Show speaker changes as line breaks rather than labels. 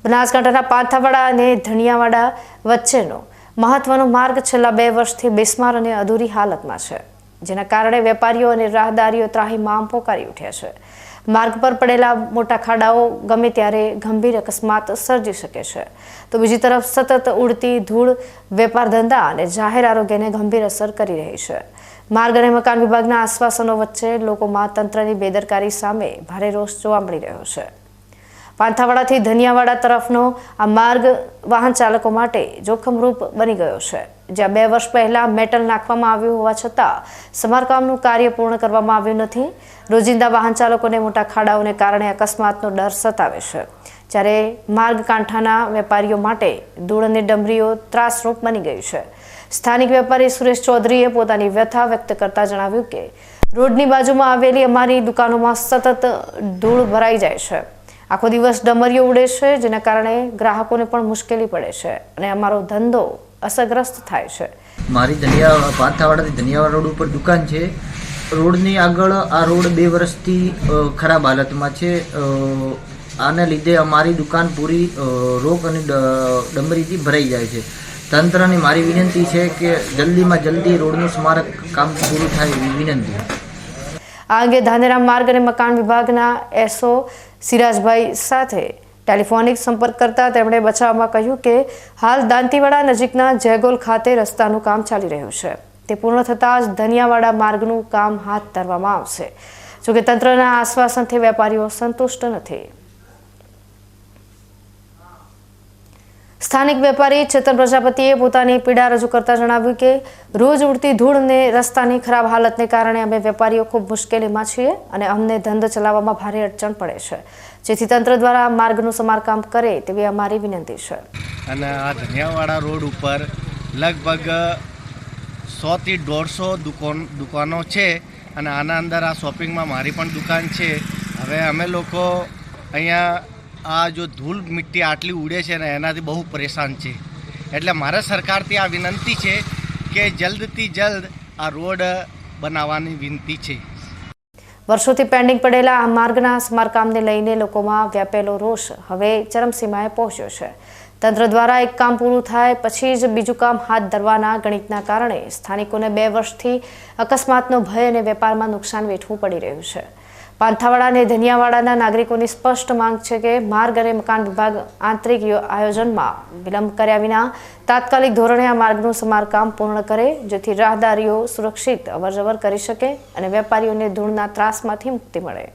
બનાસકાંઠાના પાંથાવાડા અને ધણિયાવાડા વચ્ચેનો મહત્વનો માર્ગ છેલ્લા 2 વર્ષથી બિસ્માર અને અધૂરી હાલતમાં છે, જેના કારણે વેપારીઓ અને રાહદારીઓ ત્રાહિમામ પોકારી ઉઠ્યા છે। માર્ગ પર પડેલા મોટા ખાડાઓ ગમે ત્યારે ગંભીર અકસ્માત સર્જી શકે છે, તો બીજી તરફ સતત ઉડતી ધૂળ વેપાર ધંધા અને જાહેર આરોગ્યને ગંભીર અસર કરી રહી છે। માર્ગ અને મકાન વિભાગના આશ્વાસનો વચ્ચે લોકોમાં તંત્રની બેદરકારી સામે ભારે રોષ જોવા મળી રહ્યો છે। પાંથાવાડાથી ધનિયાવાડા તરફનો આ માર્ગ વાહન ચાલકો માટે જોખમરૂપ બની ગયો છે, જ્યાં 2 વર્ષ પહેલા મેટલ નાખવામાં આવ્યું હોવા છતાં સમારકામનું કાર્ય પૂર્ણ કરવામાં આવ્યું નથી। રોજિંદા વાહન ચાલકોને મોટા ખાડાઓને કારણે અકસ્માતનો ડર સતાવે છે, જ્યારે માર્ગ કાંઠાના વેપારીઓ માટે ધૂળ અને ડમરીઓ ત્રાસરૂપ બની ગઈ છે। સ્થાનિક વેપારી સુરેશ ચૌધરીએ પોતાની વ્યથા વ્યક્ત કરતા જણાવ્યું કે રોડની બાજુમાં આવેલી અમારી દુકાનોમાં સતત ધૂળ ભરાઈ જાય છે, આખો દિવસ ડમરીઓ ઉડે છે, જેના કારણે ગ્રાહકોને પણ મુશ્કેલી પડે છે અને અમારો ધંધો અસરગ્રસ્ત થાય છે।
મારી પાંથાવાડાથી ધનિયાવાડા રોડ ઉપર દુકાન છે। રોડની આગળ આ રોડ 2 વર્ષથી ખરાબ હાલતમાં છે। આને લીધે અમારી દુકાન પૂરી રોગ અને ડમરીથી ભરાઈ જાય છે। તંત્રને મારી વિનંતી છે કે જલ્દીમાં જલ્દી રોડનું સ્મારક કામ પૂરું થાય એવી વિનંતી।
આ અંગે ધાનેરા માર્ગ અને મકાન વિભાગના એસઓ સિરાજભાઈ સાથે ટેલિફોનિક સંપર્ક કરતા તેમણે બચાવમાં કહ્યું કે હાલ દાંતીવાડા નજીકના જયગોલ ખાતે રસ્તાનું કામ ચાલી રહ્યું છે, તે પૂર્ણ થતાં જ ધનિયાવાડા માર્ગનું કામ હાથ ધરવામાં આવશે। જોકે તંત્રના આશ્વાસનથી વેપારીઓ સંતુષ્ટ નથી। સ્થાનિક વેપારી ચેતન પ્રજાપતિએ પોતાની પીડા રજૂ કરતા જણાવ્યું કે રોજ ઉડતી ધૂળ અને રસ્તાની ખરાબ હાલતને કારણે અમે વેપારીઓ ખૂબ મુશ્કેલીમાં છીએ અને અમને ધંધો ચલાવવામાં ભારે અડચણ પડે છે, જેથી તંત્ર દ્વારા માર્ગનું સમારકામ કરે તેવી અમારી વિનંતી છે।
અને આ ધનિયાવાડા રોડ ઉપર લગભગ 100 થી 150 દુકાનો છે અને આના અંદર આ શોપિંગમાં મારી પણ દુકાન છે। હવે અમે લોકો અહીંયા આ જો ધૂળ મિટ્ટી આટલી ઉડે છે ને એનાથી બહુ પરેશાન છે, એટલે મારે સરકારથી આ વિનંતી છે કે જલ્દથી જલ્દ આ રોડ બનાવવાની વિનંતી છે।
વર્ષોથી પેન્ડિંગ પડેલા આ માર્ગના સમારકામને લઈને લોકોમાં વ્યાપેલો રોષ હવે ચરમસીમાએ પહોંચ્યો છે। તંત્ર દ્વારા એક કામ પૂરું થાય પછી જ બીજું કામ હાથ ધરવાના ગણિતના કારણે સ્થાનિકોને 2 વર્ષથી અકસ્માતનો ભય અને વેપારમાં નુકસાન વેઠવું પડી રહ્યું છે। પાંથાવાડા અને ધનિયાવાડાના નાગરિકોની સ્પષ્ટ માંગ છે કે માર્ગ અને મકાન વિભાગ આંતરિક આયોજનમાં વિલંબ કર્યા વિના તાત્કાલિક ધોરણે આ માર્ગનું સમારકામ પૂર્ણ કરે, જેથી રાહદારીઓ સુરક્ષિત અવરજવર કરી શકે અને વેપારીઓને ધૂળના ત્રાસમાંથી મુક્તિ મળે।